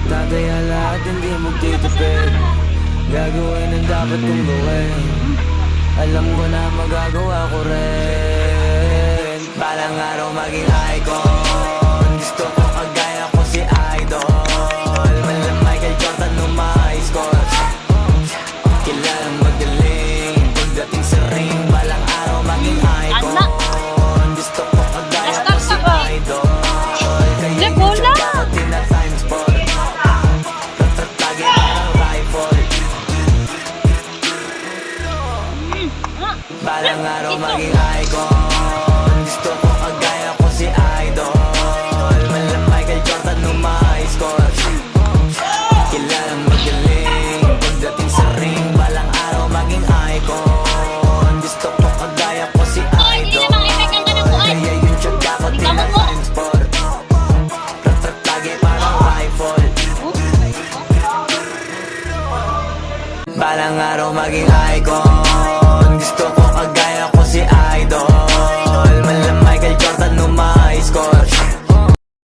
Tataya lahat, hindi magtitipid. Gagawin ang dapat kong gawin. Alam ko na magagawa ko rin. Balang araw maging icon. Gusto ko kagaya ko si Idol. Malam Michael Jordan nung ma-score. Kilalang magaling pagdating sa ring. Balang araw maging icon. Gusto ko kagaya ko si Idol. Kaya yung tsaga ko tina-times 4. Lagi ang rifle. Balang araw maging icon. Gusto ko kagaya ko si Idol. Malam Michael Jordan nung ma-score. Kilalang magaling pagdating sa ring. Balang araw maging icon. Gusto ko kagaya ko si Idol. Kaya yung tsaga ko tina-times 4. Lagi parang rifle. Balang araw maging icon. Gusto